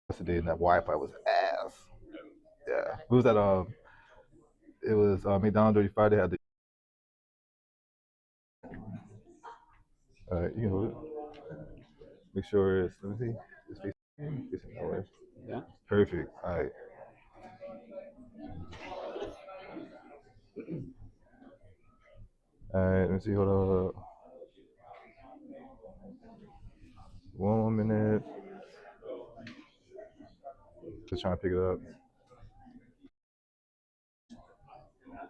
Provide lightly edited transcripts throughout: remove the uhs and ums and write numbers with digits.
yesterday, and that Wi-Fi was ass. Yeah, we was at it was McDonald's Dirty Friday. Had the you know, make sure it's let me see, it's facing that way. Yeah. Perfect. All right. All right. Let me see. Hold on. One more minute. Just trying to pick it up.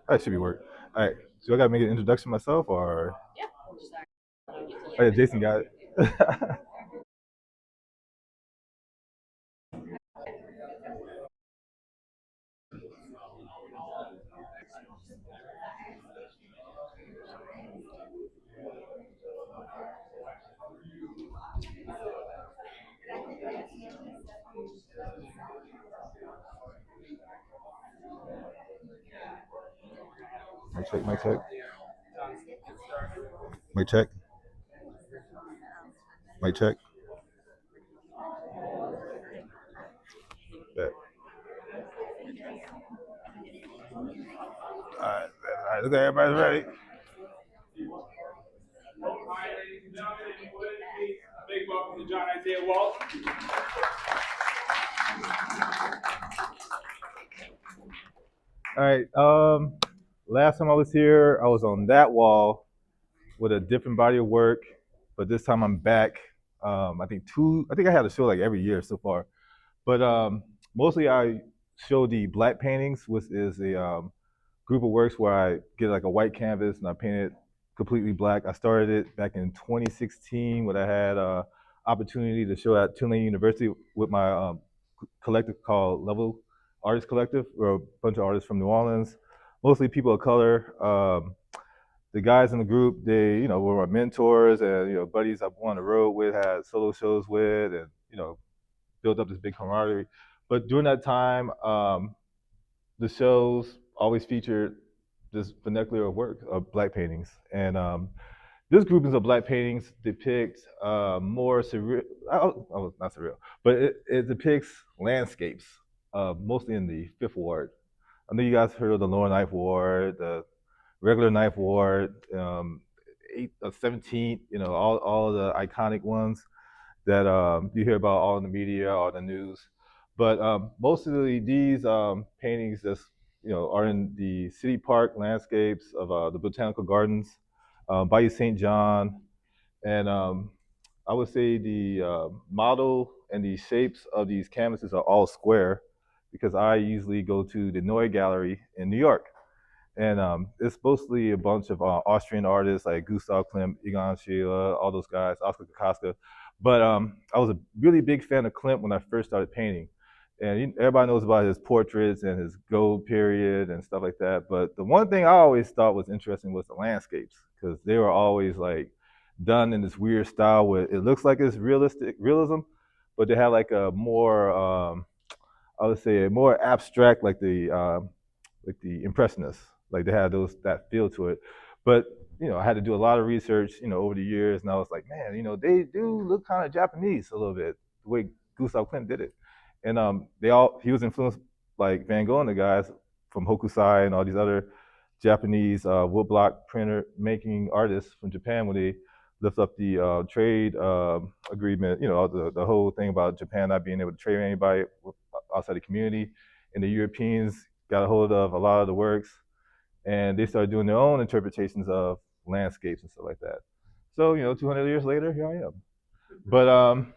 That should be work. All right. So I gotta make an introduction myself, or oh yeah, Jason got it. Mic check. Mic check. Mic check. Mic check. Yeah. All right. All right. Look at everybody's ready. Ladies and gentlemen, if you would please a big welcome to John Isiah Walton. All right. Last time I was here, I was on that wall with a different body of work, but this time I'm back. I think two. I think I had a show like every year so far, but mostly I show the black paintings, which is a group of works where I get like a white canvas and I paint it completely black. I started it back in 2016 when I had opportunity to show at Tulane University with my collective called Level Artist Collective. We're a bunch of artists from New Orleans, mostly people of color. The guys in the group, they, were my mentors and, buddies I've gone on the road with, had solo shows with, and, built up this big camaraderie. But during that time, the shows always featured this vernacular of work of black paintings. And this groupings of black paintings depict more surreal, not surreal, but it depicts landscapes, mostly in the Fifth Ward. I know you guys heard of the Lower Ninth Ward, the regular Ninth Ward, 17th, all of the iconic ones that you hear about all in the media, all in the news. But mostly these paintings just are in the city park landscapes of the botanical gardens, Bayou St. John, and I would say the model and the shapes of these canvases are all square because I usually go to the Noy Gallery in New York. And it's mostly a bunch of Austrian artists like Gustav Klimt, Egon Schiele, all those guys, Oscar Kokoschka. But I was a really big fan of Klimt when I first started painting. And everybody knows about his portraits and his gold period and stuff like that. But the one thing I always thought was interesting was the landscapes because they were always like done in this weird style where it looks like it's realism, but they have like a more, I would say, a more abstract, like the impressionists. Like they had that feel to it. But I had to do a lot of research, over the years, and I was like, man, they do look kind of Japanese a little bit, the way Gustav Klimt did it. And he was influenced like Van Gogh and the guys from Hokusai and all these other Japanese woodblock printer making artists from Japan when they lift up the trade agreement, the whole thing about Japan not being able to trade anybody outside the community, and the Europeans got a hold of a lot of the works, and they started doing their own interpretations of landscapes and stuff like that. So 200 years later, here I am. But a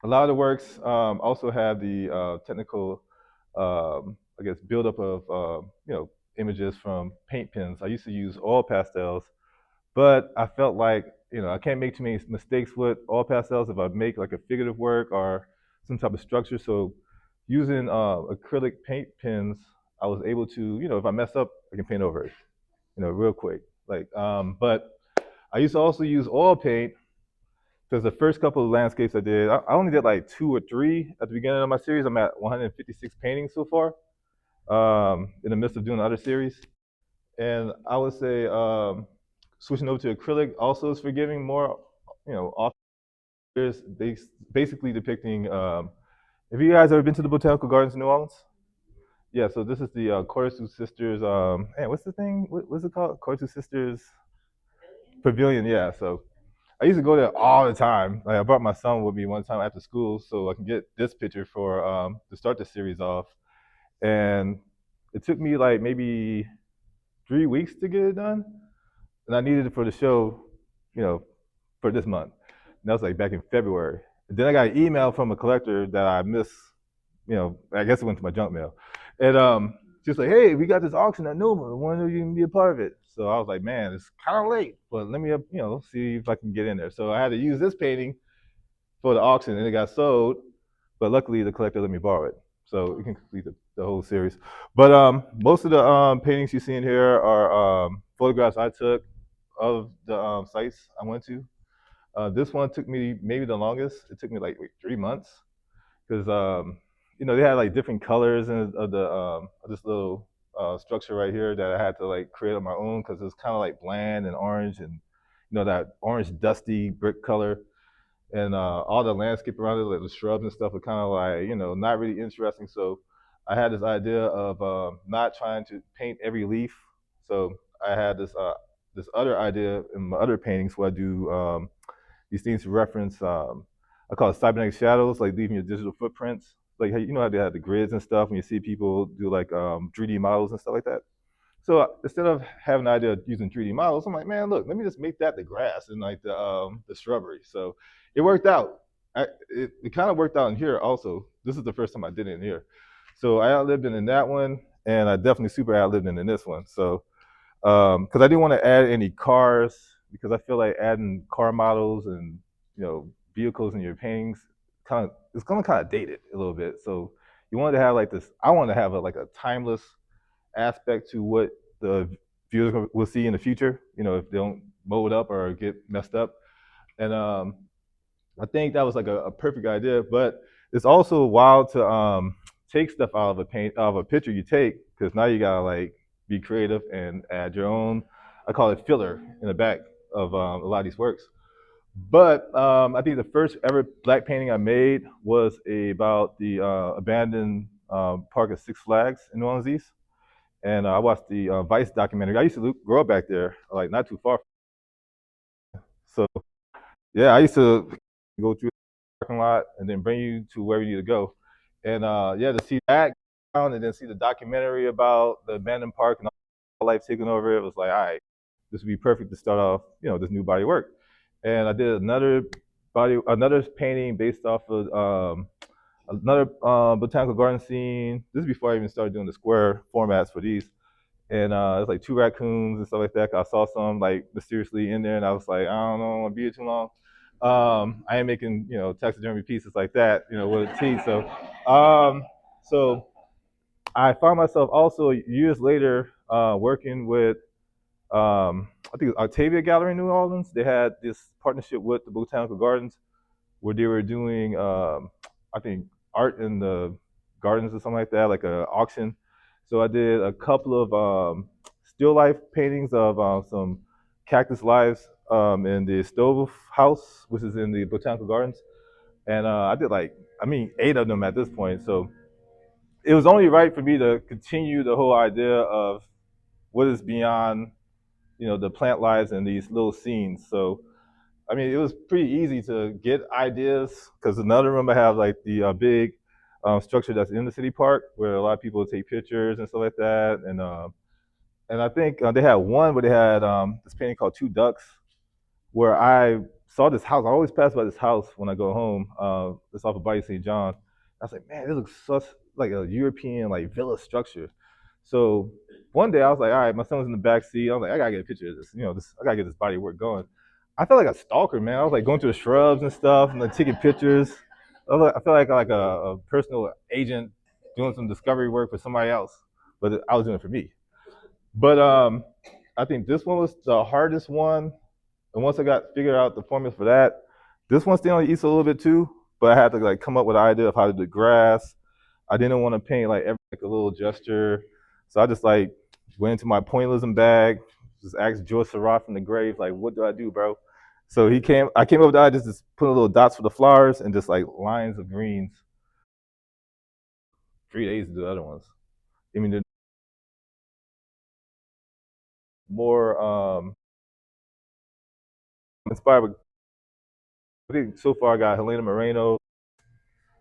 lot of the works also have the technical, I guess, buildup of images from paint pens. I used to use oil pastels, but I felt like I can't make too many mistakes with oil pastels if I make like a figurative work or some type of structure. So using acrylic paint pens, I was able to, if I mess up, I can paint over it, real quick. But I used to also use oil paint because the first couple of landscapes I did, I only did like 2 or 3 at the beginning of my series. I'm at 156 paintings so far, in the midst of doing other series. And I would say switching over to acrylic also is forgiving more, authors basically depicting Have you guys ever been to the Botanical Gardens in New Orleans? Yeah, so this is the Corsu Sisters. Man, what's the thing? What's it called? Corsu Sisters Pavilion. Yeah, so I used to go there all the time. Like I brought my son with me one time after school so I can get this picture for to start the series off. And it took me like maybe 3 weeks to get it done, and I needed it for the show, you know, for this month. And that was like back in February. And then I got an email from a collector that I missed. I guess it went to my junk mail, and she was like, "Hey, we got this auction at Noma. I wonder if you can be a part of it." So I was like, "Man, it's kind of late, but let me, see if I can get in there." So I had to use this painting for the auction, and it got sold. But luckily, the collector let me borrow it, so we can complete the whole series. But most of the paintings you see in here are photographs I took of the sites I went to. This one took me maybe the longest. It took me like 3 months because they had like different colors of the of this little structure right here that I had to like create on my own because it was kind of like bland and orange and that orange dusty brick color and all the landscape around it, like the shrubs and stuff, were kind of like not really interesting. So I had this idea of not trying to paint every leaf. So I had this other idea in my other paintings where I do these things to reference. I call it cybernetic shadows, like leaving your digital footprints. Like how they have the grids and stuff, and you see people do like 3D models and stuff like that. So instead of having an idea of using 3D models, I'm like, man, look, let me just make that the grass and like the shrubbery. So it worked out. It kind of worked out in here also. This is the first time I did it in here. So I outlived it in that one, and I definitely super outlived it in this one. So because I didn't want to add any cars because I feel like adding car models and vehicles in your paintings it's gonna kind of date it a little bit. So you wanted to have like this. I wanted to have like a timeless aspect to what the viewers will see in the future. If they don't mold up or get messed up, and I think that was like a perfect idea. But it's also wild to take stuff out of a picture you take because now you gotta like be creative and add your own. I call it filler in the back of a lot of these works. But I think the first ever black painting I made was about the abandoned park of Six Flags in New Orleans East. And I watched the Vice documentary. I used to grow up back there, like not too far. So yeah, I used to go through the parking lot and then bring you to where you need to go. And yeah, to see that and then see the documentary about the abandoned park and all life taking over, it was like, all right, this would be perfect to start off, this new body of work. And I did another painting based off of another botanical garden scene. This is before I even started doing the square formats for these. And it's like two raccoons and stuff like that. I saw some like mysteriously in there, and I was like, I don't know, I want to be here too long. I ain't making taxidermy pieces like that, with a T. So I found myself also years later working with I think it was Octavia Gallery in New Orleans. They had this partnership with the Botanical Gardens where they were doing I think art in the gardens or something like that, like an auction. So I did a couple of still life paintings of some cactus lives in the Stove House, which is in the Botanical Gardens, and I did like 8 of them at this point. So it was only right for me to continue the whole idea of what is beyond the plant lives and these little scenes. So it was pretty easy to get ideas because another room I have like the big structure that's in the city park where a lot of people take pictures and stuff like that. And I think they had one where they had this painting called Two Ducks, where I saw this house. I always pass by this house when I go home. It's off of Bayou St. John. I was like, man, this looks such like a European like villa structure. So one day I was like, all right, my son was in the back seat. I was like, I gotta get a picture of this. I gotta get this body work going. I felt like a stalker, man. I was like going through the shrubs and stuff, and like taking pictures. I felt like a personal agent doing some discovery work for somebody else, but I was doing it for me. But I think this one was the hardest one. And once I got figured out the formula for that, this one stayed on the east a little bit too. But I had to like come up with an idea of how to do grass. I didn't want to paint like every like a little gesture, so I just like went into my pointillism bag, just asked George Seurat from the grave, like, what do I do, bro? So I came up with the idea just put little dots for the flowers and just like lines of greens. 3 days to do the other ones. I mean, they're more inspired. I think so far I got Helena Moreno,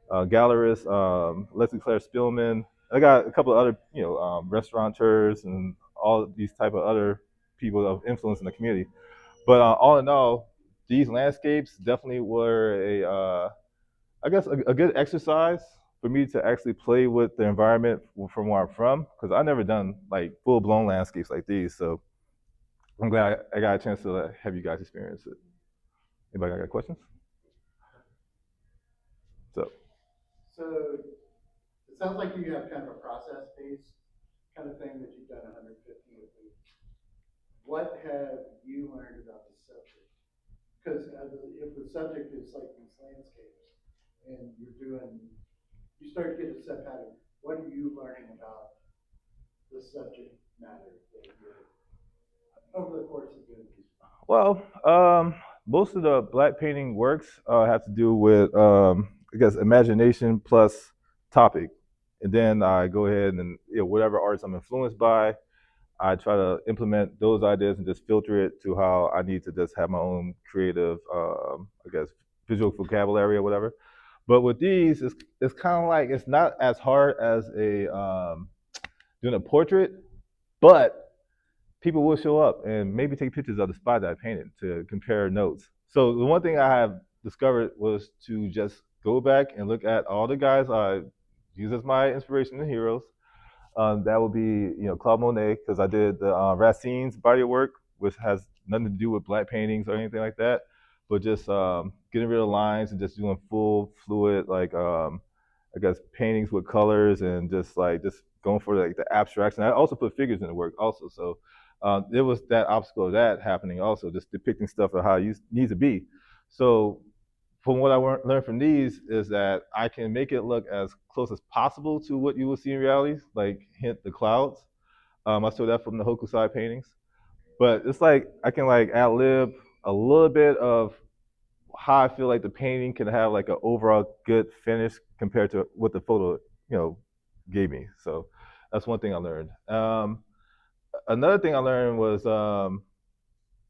gallerist, Leslie Claire Spillman. I got a couple of other, restaurateurs and all these type of other people of influence in the community. But all in all, these landscapes definitely were I guess, a good exercise for me to actually play with the environment from where I'm from, because I never done like full blown landscapes like these. So I'm glad I got a chance to have you guys experience it. Anybody got questions? So So it sounds like you have kind of a process-based kind of thing that you've done 150 of these. What have you learned about the subject? Because if the subject is like these landscapes, and you start to get a set pattern. What are you learning about the subject matter that you're over the course of doing these? well, most of the black painting works have to do with I guess imagination plus topic, and then I go ahead and whatever artists I'm influenced by, I try to implement those ideas and just filter it to how I need to just have my own creative, I guess, visual vocabulary or whatever. But with these, it's kind of like it's not as hard as a doing a portrait, but people will show up and maybe take pictures of the spot that I painted to compare notes. So the one thing I have discovered was to just go back and look at all the guys I use as my inspiration and heroes. That would be, Claude Monet, because I did the Racine's body of work, which has nothing to do with black paintings or anything like that, but just getting rid of lines and just doing full fluid, like I guess paintings with colors and just going for like the abstraction. I also put figures in the work also, so there was that obstacle of that happening also, just depicting stuff of how it needs to be. So from what I learned from these is that I can make it look as close as possible to what you will see in reality, like hint the clouds. I stole that from the Hokusai paintings, but it's like I can like ad lib a little bit of how I feel like the painting can have like an overall good finish compared to what the photo, gave me. So that's one thing I learned. Another thing I learned was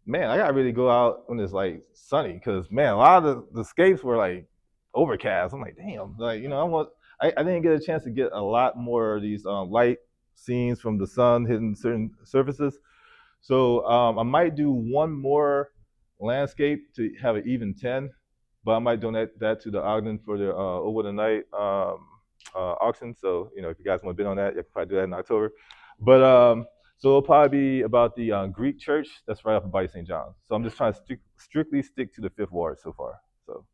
man, I gotta really go out when it's like sunny because man, a lot of the scapes were like overcast. I'm like, damn, like I didn't get a chance to get a lot more of these light scenes from the sun hitting certain surfaces. So I might do one more landscape to have an even 10, but I might donate that to the Ogden for the over the night auction. So if you guys want to bid on that, you can probably do that in October. But so it'll probably be about the Greek church that's right off of Bay St. John's. So I'm just trying to strictly stick to the Fifth Ward so far. So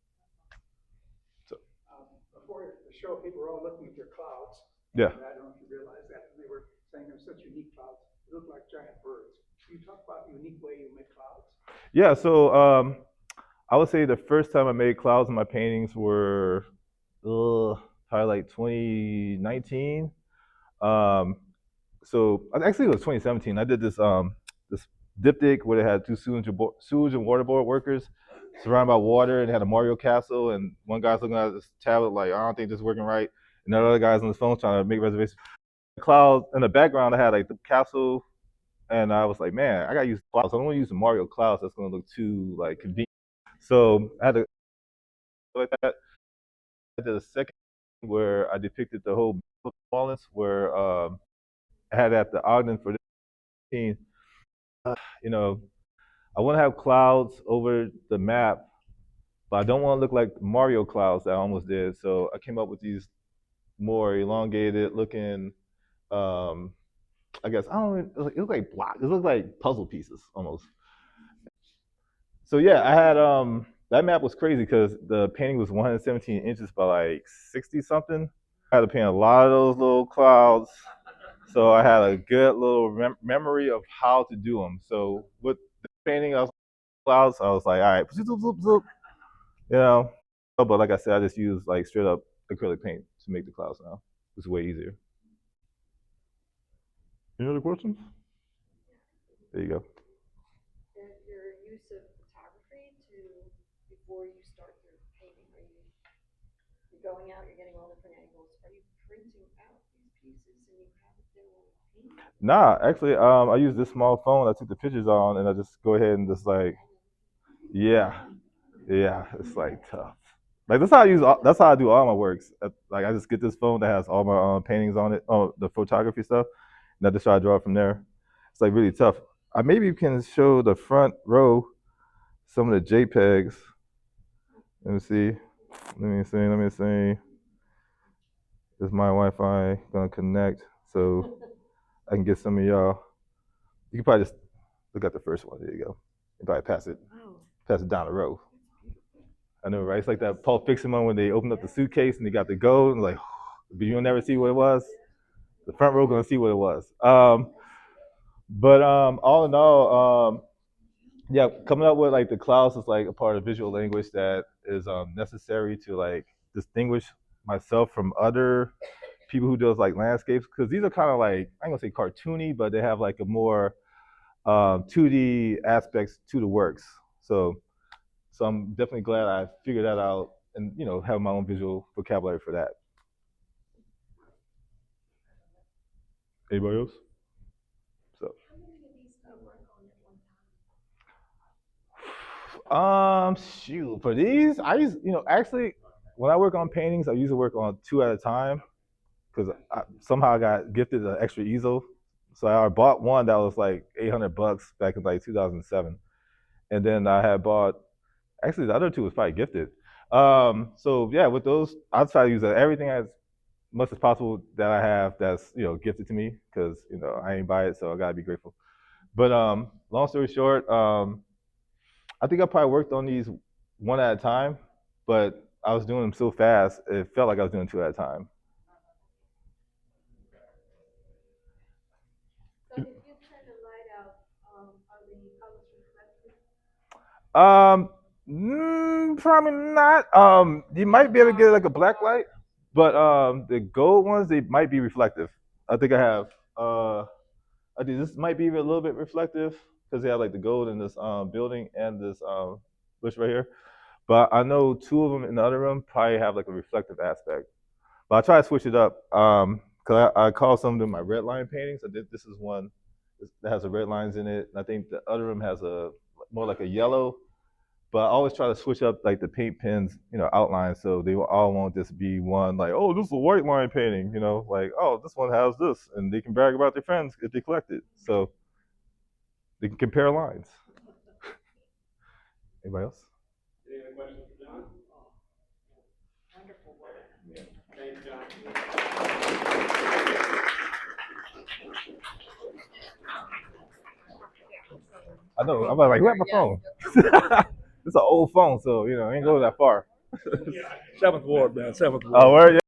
Before the show, people were all looking at your clouds. yeah. And I don't know if you realize that. And they were saying they're such unique clouds. They look like giant birds. Can you talk about the unique way you make clouds? Yeah. So I would say the first time I made clouds in my paintings were probably like 2019. Um, so actually it was 2017. I did this diptych where they had two sewage and water board workers surrounded by water and had a Mario castle, and one guy's looking at this tablet like, I don't think this is working right, and the other guy's on his phone trying to make reservations. The clouds in the background, I had like the castle, and I was like, man, I gotta use clouds. I don't want to use the Mario clouds. That's gonna look too like convenient. So I had to like that. I did a second where I depicted the whole Wallace, where I had at the Ogden for this scene. You know, I want to have clouds over the map, but I don't want to look like Mario clouds that I almost did. So I came up with these more elongated looking. Um, I guess I don't. It looked like blocks. It looked like puzzle pieces almost. So yeah, I had that map was crazy because the painting was 117 inches by like 60 something. I had to paint a lot of those little clouds. So I had a good little memory of how to do them. So with the painting of clouds, I was like, all right, zoop, zoop, zoop, you know. But like I said, I just used like straight up acrylic paint to make the clouds now. It's way easier. Any other questions? There you go. And your use of photography to before you start your painting, are you you're going out, you're getting all different angles. Are you printing out Nah, actually, I use this small phone I took the pictures on, and I just go ahead and just like, yeah, yeah, it's like tough. Like that's how I use. That's how I do all my works. Like I just get this phone that has all my paintings on it, the photography stuff, and I just try to draw it from there. It's like really tough. I maybe can show the front row some of the JPEGs. Let me see. Let me see. Let me see. Is my Wi-Fi gonna connect so I can get some of y'all? You can probably just look at the first one. There you go. You probably pass it down the row. I know, right? It's like that Pulp Fiction one when they opened up the suitcase and they got the gold and like, but you'll never see what it was. The front row gonna see what it was. But all in all, yeah, coming up with like the clouds is like a part of visual language that is necessary to like distinguish myself from other people who does like landscapes because these are kind of like I ain't gonna say cartoony, but they have like a more 2D aspects to the works. So I'm definitely glad I figured that out and have my own visual vocabulary for that. Anybody else? So shoot, for these, I use actually when I work on paintings, I usually work on two at a time because somehow I got gifted an extra easel. So I bought one that was like $800 back in like 2007, and then I had bought actually the other two was probably gifted. So yeah, with those, I try to use everything as much as possible that I have that's gifted to me because I ain't buy it, so I gotta be grateful. But long story short, I think I probably worked on these one at a time, but I was doing them so fast it felt like I was doing two at a time. So if you turn the light out, are the colors reflected? Probably not. You might be able to get like a black light, but the gold ones they might be reflective. I think I have. I think this might be a little bit reflective because they have like the gold in this building and this bush right here. But I know two of them in the other room probably have like a reflective aspect. But I try to switch it up because I call some of them my red line paintings. This is one that has the red lines in it. And I think the other room has a more like a yellow. But I always try to switch up like the paint pens, outlines so they all won't just be one like, oh, this is a white line painting, like, oh, this one has this, and they can brag about their friends if they collect it. So they can compare lines. Anybody else? Any other questions for John? Wonderful work. Yeah. Thanks, I know. I'm like, who have my phone? It's an old phone, so I ain't going that far. Yeah, seventh ward, man. Seventh ward. Oh, where?